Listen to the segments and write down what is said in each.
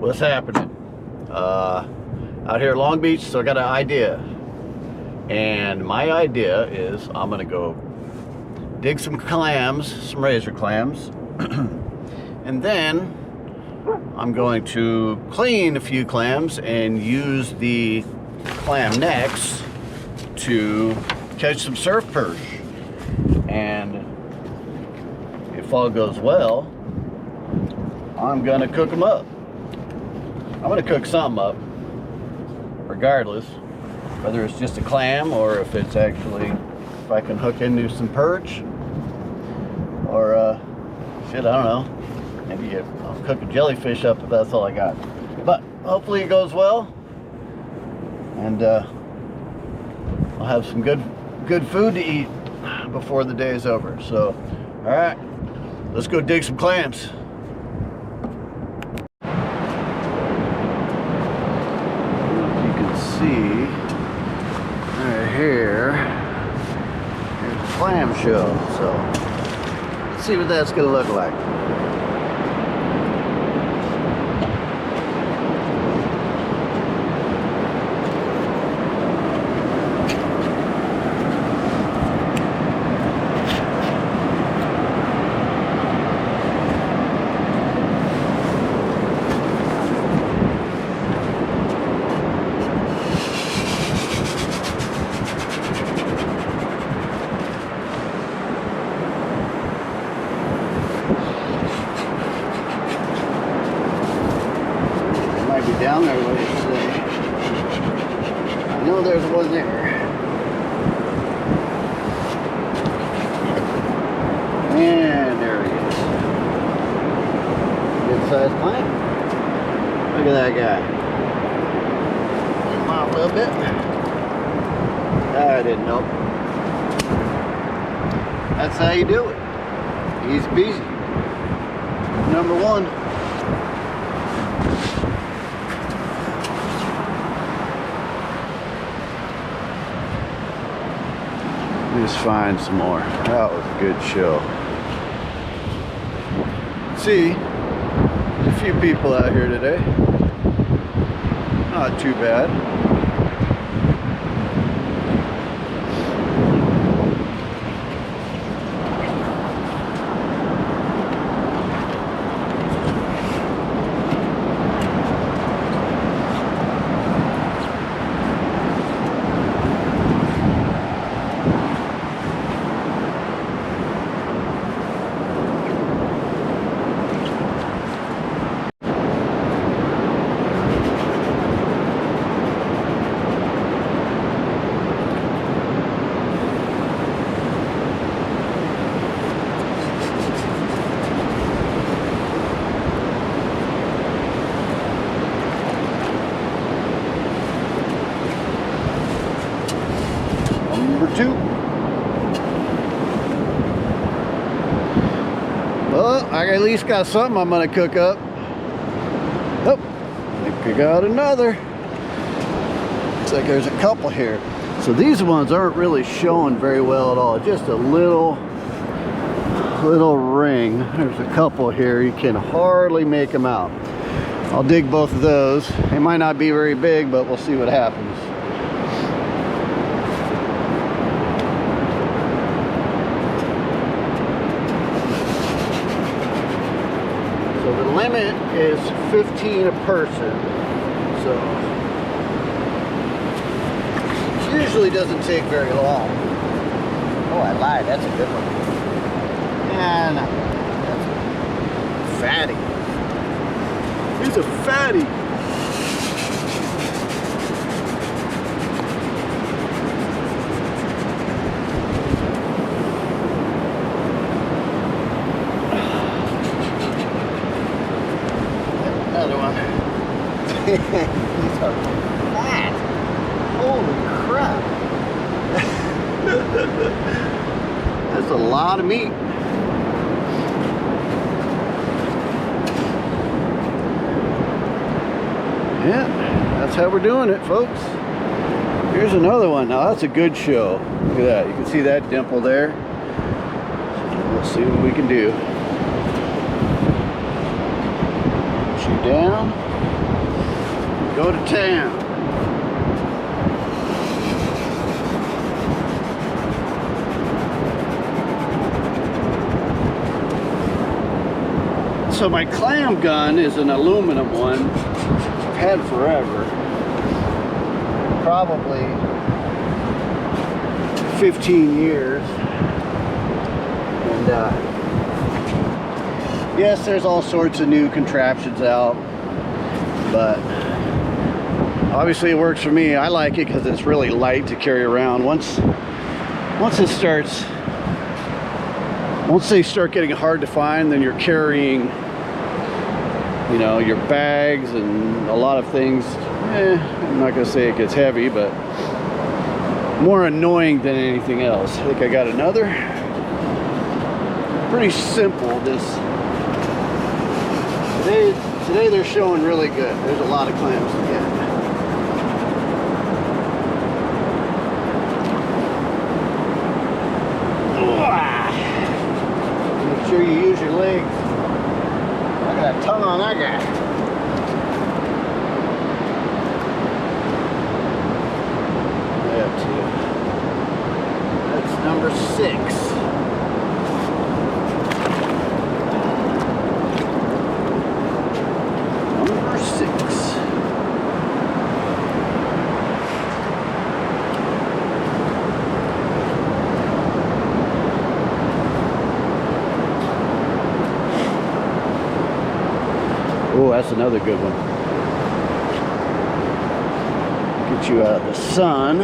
what's happening? Out here at Long Beach, so I got an idea. And my idea is I'm gonna go dig some clams, some razor clams, and then I'm going to clean a few clams and use the clam necks to catch some surf perch. And if all goes well, I'm gonna cook them up. I'm gonna cook something up, regardless, whether it's just a clam or if it's actually, if I can hook into some perch, or shit, I don't know. Maybe I'll cook a jellyfish up if that's all I got. But hopefully it goes well, and I'll have some good food to eat before the day is over. So, all right, let's go dig some clams. You can see right here, here's a clam shell. So let's see what that's gonna look like. Down there, what do you say? I know there's one there. And there he is. Good sized clam. Look at that guy. Pull him out a little bit. I didn't know. That's how you do it. Easy peasy. Number one. Just find some more. That was a good show. See, a few people out here today. Not too bad. Number two. Well, I at least got something I'm gonna cook up. Oh, I think I got another. Looks like there's a couple here. So these ones aren't really showing very well at all. Just a little ring. There's a couple here. You can hardly make them out. I'll dig both of those. They might not be very big, but we'll see what happens. So the limit is 15 a person. So it usually doesn't take very long. Oh, I lied. That's a good one. Yeah, no. That's a fatty. He's a fatty. Another one. These are fat. Holy crap. That's a lot of meat. Yeah, that's how we're doing it, folks. Here's another one. Now that's a good show. Look at that. You can see that dimple there. Let's see what we can do. Shoot down. Go to town. So my clam gun is an aluminum one. I've had forever. Probably 15 years. And yes, there's all sorts of new contraptions out, but obviously it works for me. I like it because it's really light to carry around. Once they start getting hard to find, then you're carrying, you know, your bags and a lot of things. I'm not gonna say it gets heavy, but more annoying than anything else. I think I got another. Pretty simple. Today they're showing really good. There's a lot of clams to get. Make sure you use your legs. Look at that tongue on that guy. That's number 6. Number 6. Oh, that's another good one. Get you out of the sun.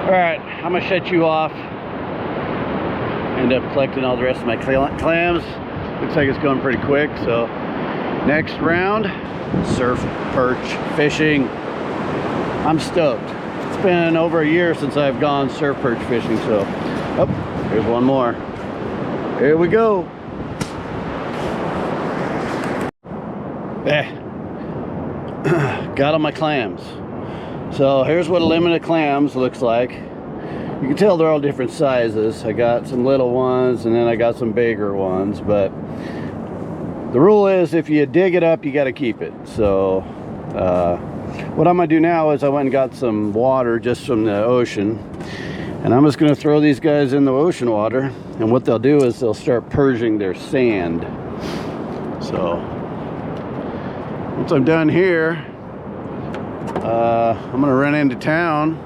Alright, I'm going to shut you off. End up collecting all the rest of my clams. Looks like it's going pretty quick. So, next round, surf perch fishing. I'm stoked. It's been over a year since I've gone surf perch fishing. So, oh, here's one more. Here we go. Got all my clams. So here's what a limit of clams looks like. You can tell they're all different sizes. I got some little ones and then I got some bigger ones, but the rule is if you dig it up, you got to keep it. So what I'm gonna do now is I went and got some water just from the ocean, and I'm just gonna throw these guys in the ocean water, and what they'll do is they'll start purging their sand. So once I'm done here, I'm gonna run into town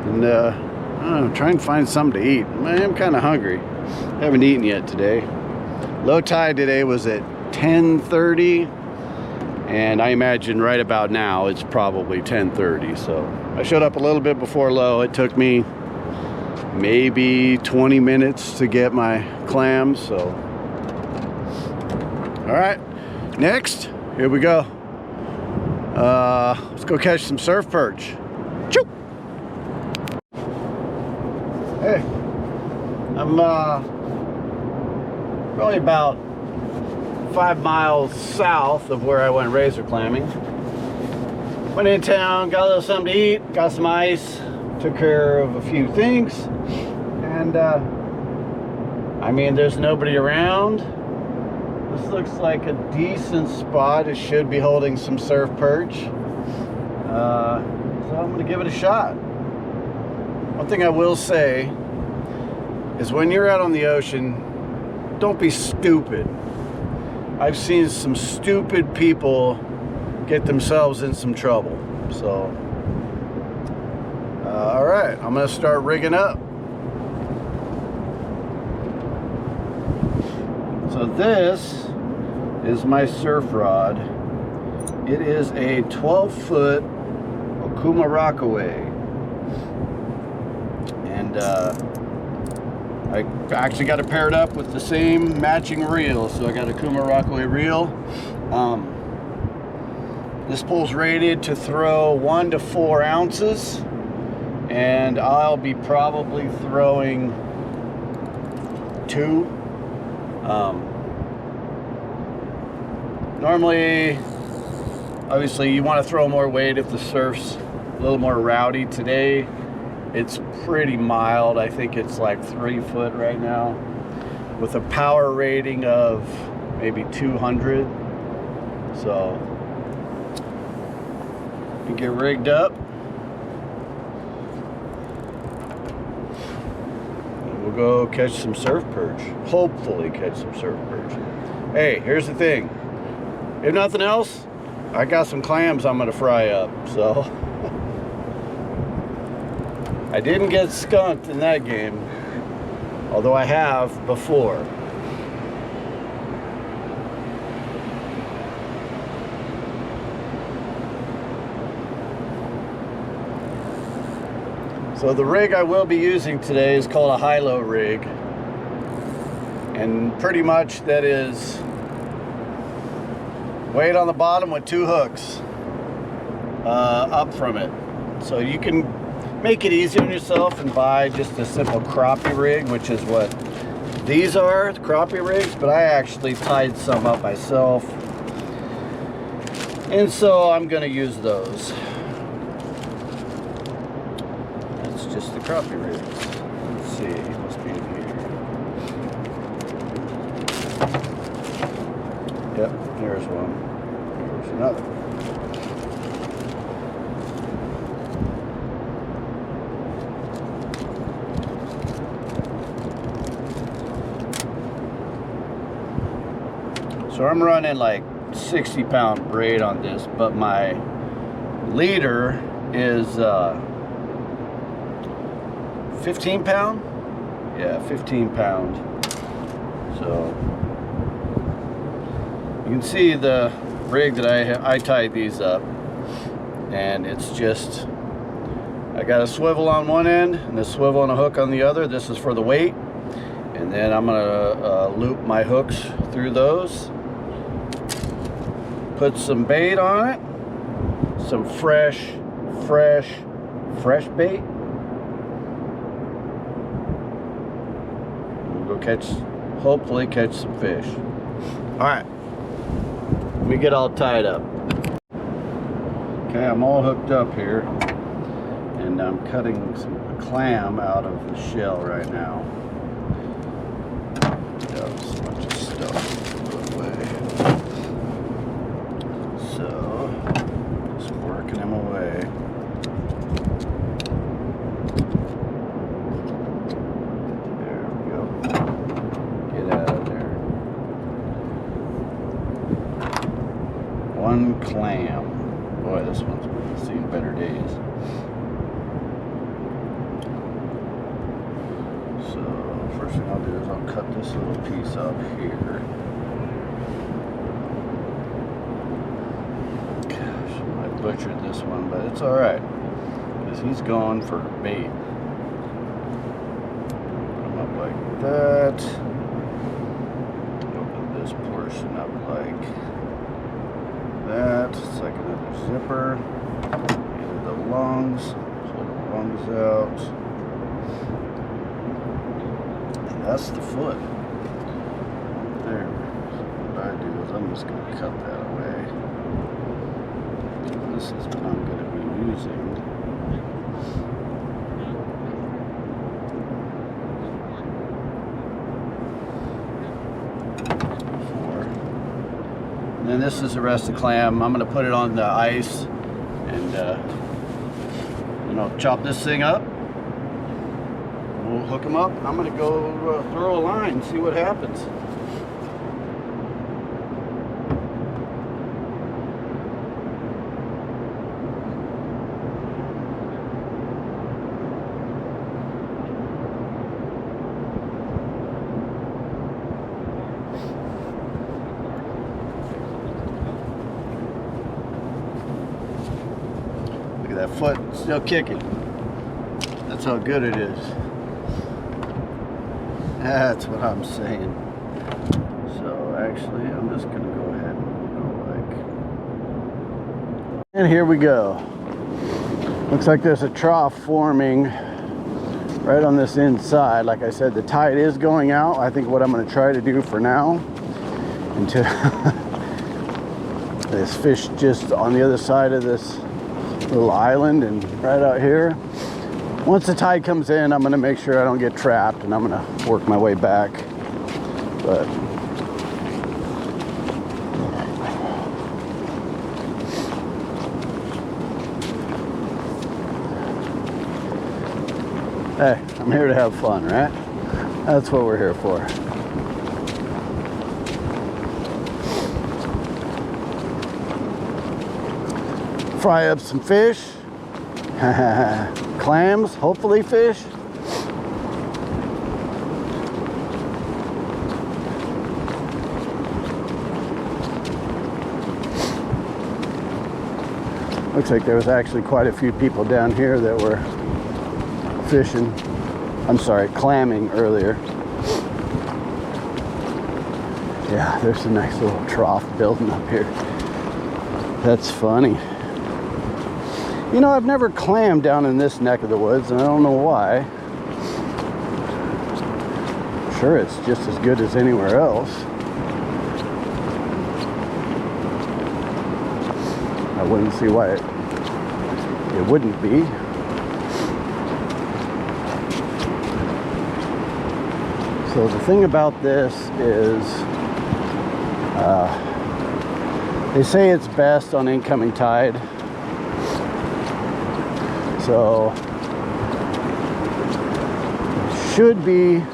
and I don't know, try and find something to eat. I'm kind of hungry. Haven't eaten yet today. Low tide today was at 10:30, and I imagine right about now it's probably 10:30. So I showed up a little bit before low. It took me maybe 20 minutes to get my clams. So all right, next, here we go. Let's go catch some surf perch. Choo! Hey, I'm probably about 5 miles south of where I went razor clamming. Went in town, got a little something to eat, got some ice, took care of a few things, and I mean, there's nobody around. This looks like a decent spot. It should be holding some surf perch. So I'm gonna give it a shot. One thing I will say is when you're out on the ocean, don't be stupid. I've seen some stupid people get themselves in some trouble. So, all right, I'm gonna start rigging up. So this is my surf rod. It is a 12-foot Okuma Rockaway. And I actually got it paired up with the same matching reel. So I got a Kuma Rockaway reel. This pole's rated to throw 1 to 4 ounces, and I'll be probably throwing 2. Normally, obviously, you want to throw more weight if the surf's a little more rowdy. Today, it's pretty mild. I think it's like 3 foot right now, with a power rating of maybe 200. So, you get rigged up. And we'll go catch some surf perch. Hopefully catch some surf perch. Hey, here's the thing. If nothing else, I got some clams I'm gonna fry up, so. I didn't get skunked in that game, although I have before. So the rig I will be using today is called a high-low rig, and pretty much that is weight on the bottom with 2 hooks up from it. So you can make it easy on yourself and buy just a simple crappie rig, which is what these are, the crappie rigs, but I actually tied some up myself, and so I'm gonna use those. That's just the crappie rigs. Let's see, it must be in here. Yep, there's one. There's another. So I'm running like 60-pound braid on this, but my leader is 15 pound? Yeah, 15 pound. So you can see the rig that I tied these up, and it's just, I got a swivel on one end and a swivel and a hook on the other. This is for the weight, and then I'm gonna loop my hooks through those. Put some bait on it, some fresh bait. We'll go hopefully catch some fish. All right, let me get all tied up. Okay, I'm all hooked up here, and I'm cutting a clam out of the shell right now. Got a bunch of stuff put away. So, just working him away. There we go. Get out of there. One clam. Boy, this one's seen better days. So, first thing I'll do is I'll cut this little piece out here. Butchered this one, but it's all right because he's going for bait. Put him up like that. Open this portion up like that. It's like another zipper. Either the lungs, pull the lungs out, and that's the foot. There. What I do is I'm just going to cut that away. This is what I'm going to be using. And then this is the rest of the clam. I'm going to put it on the ice and chop this thing up. We'll hook them up. I'm going to go throw a line and see what happens. That foot still kicking. That's how good it is. That's what I'm saying. So actually, I'm just gonna go ahead and go like, and here we go. Looks like there's a trough forming right on this inside. Like I said, the tide is going out. I think what I'm gonna try to do for now, until this fish just on the other side of this little island and right out here. Once the tide comes in, I'm gonna make sure I don't get trapped, and I'm gonna work my way back. But hey, I'm here to have fun, right? That's what we're here for. Fry up some fish. Clams, hopefully fish. Looks like there was actually quite a few people down here that were fishing. I'm sorry, clamming earlier. Yeah, there's a nice little trough building up here. That's funny. You know, I've never clammed down in this neck of the woods, and I don't know why. I'm sure it's just as good as anywhere else. I wouldn't see why it wouldn't be. So the thing about this is, they say it's best on incoming tide. So should be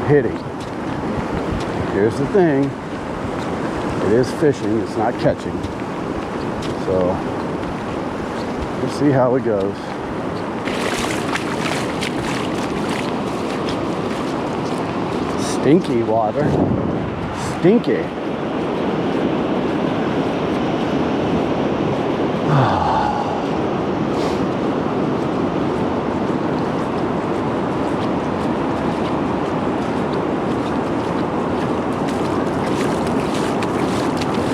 hitting. Here's the thing, it is fishing, it's not catching. So we'll see how it goes. Stinky water, stinky.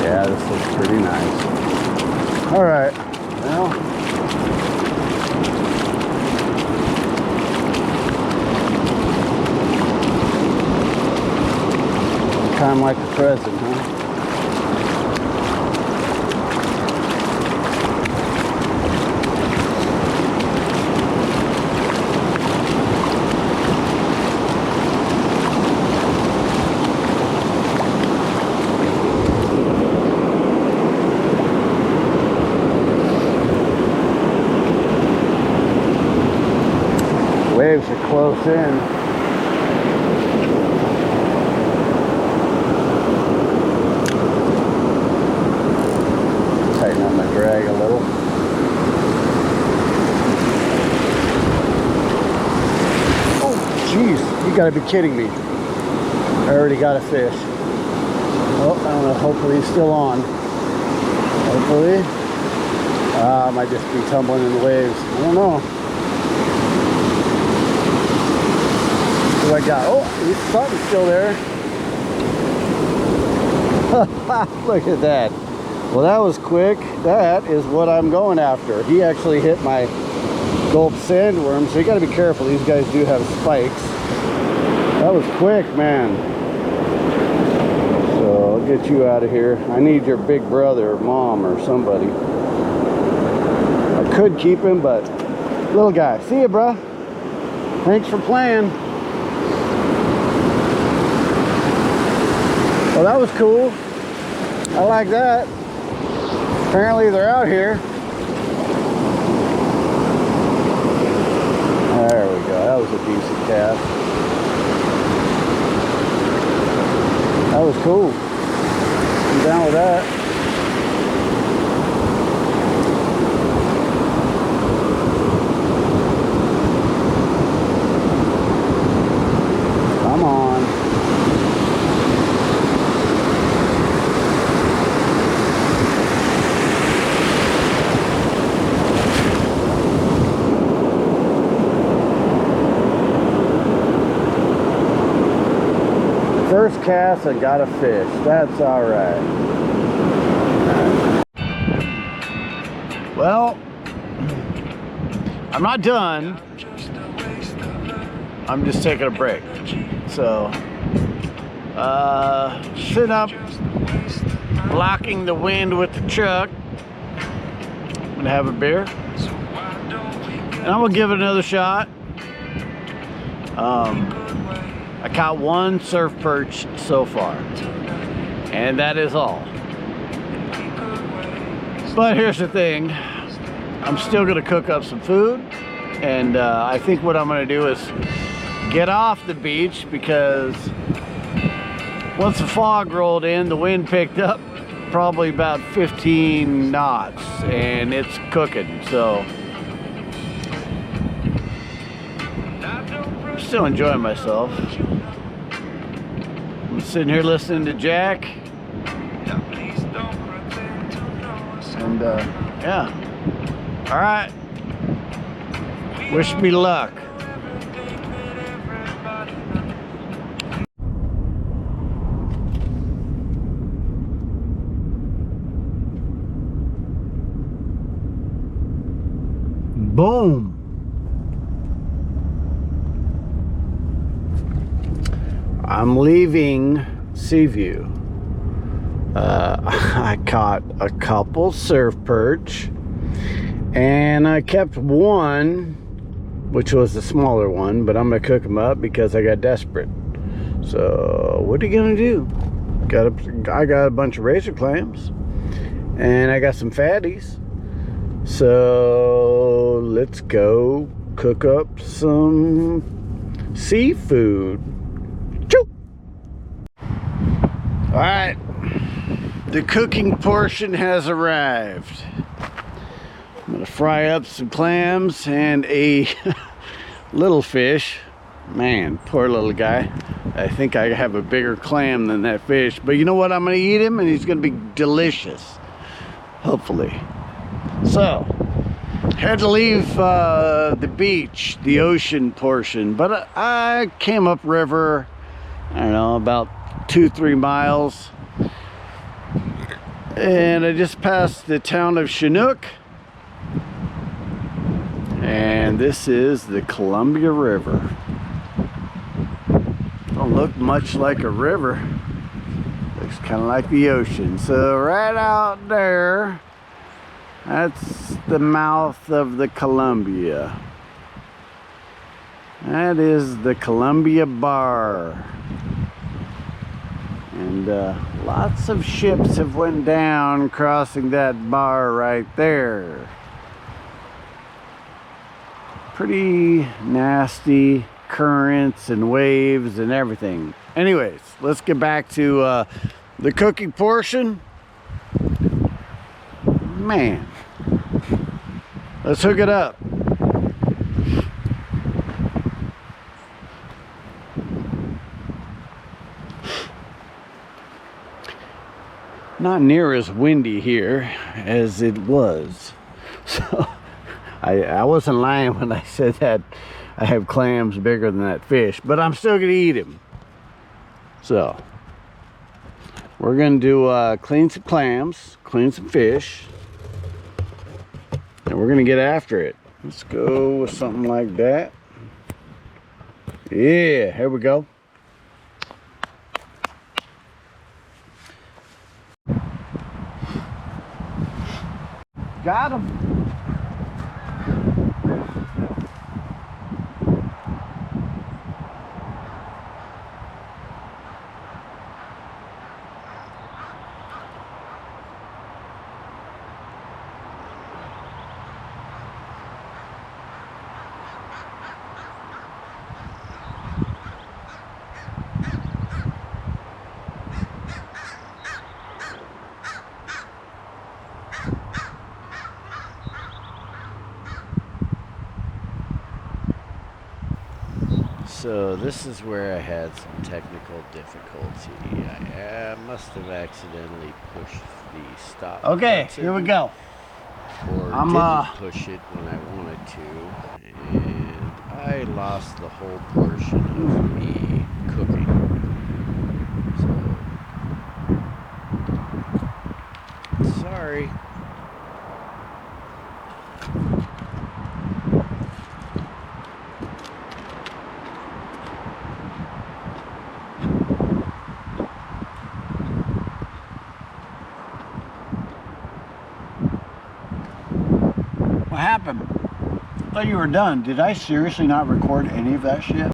Yeah, this looks pretty nice. All right, well, kind of like the present, huh? Waves are close in. Tighten up my drag a little. Oh, jeez, you gotta be kidding me. I already got a fish. Oh, I don't know, hopefully he's still on. Hopefully. I might just be tumbling in the waves. I don't know. I got, oh, something's still there. Look at that. Well, that was quick. That is what I'm going after. He actually hit my gold sandworm, so you got to be careful. These guys do have spikes. That was quick, man. So I'll get you out of here. I need your big brother or mom or somebody. I could keep him, but little guy. See ya, bruh. Thanks for playing. Well, that was cool. I like that. Apparently they're out here. There we go. That was a decent cast. That was cool. I'm down with that. Come on. First cast, I got a fish. That's all right. Well, I'm not done. I'm just taking a break. So, sitting up, blocking the wind with the truck. I'm gonna have a beer, and I'm gonna give it another shot. I caught one surf perch so far, and that is all. But here's the thing, I'm still gonna cook up some food, and I think what I'm gonna do is get off the beach, because once the fog rolled in, the wind picked up probably about 15 knots, and it's cooking. So I'm still enjoying myself. I'm sitting here listening to Jack, and yeah, all right, wish me luck. Boom. I'm leaving Seaview. I caught a couple surf perch, and I kept one, which was the smaller one, but I'm gonna cook them up because I got desperate. So what are you gonna do? I got a bunch of razor clams, and I got some fatties. So let's go cook up some seafood. Choo! All right, the cooking portion has arrived. I'm gonna fry up some clams and a little fish. Man, poor little guy. I think I have a bigger clam than that fish, but you know what? I'm gonna eat him, and he's gonna be delicious, hopefully. So, had to leave the beach, the ocean portion, but I came up river, I don't know, about 2-3 miles, and I just passed the town of Chinook, and this is the Columbia River. Don't look much like a river, looks kind of like the ocean. So right out there, that's the mouth of the Columbia. That is the Columbia Bar. And lots of ships have went down crossing that bar right there. Pretty nasty currents and waves and everything. Anyways, let's get back to the cooking portion. Man, let's hook it up. Not near as windy here as it was. So I wasn't lying when I said that I have clams bigger than that fish, but I'm still gonna eat him. So we're gonna do clean some clams, clean some fish, and we're gonna get after it. Let's go with something like that. Yeah, here we go. Got him. So this is where I had some technical difficulty. I must have accidentally pushed the stop. Okay, here we go. Or didn't push it when I wanted to, and I lost the whole portion of me cooking. happened? I thought you were done. Did I seriously not record any of that shit?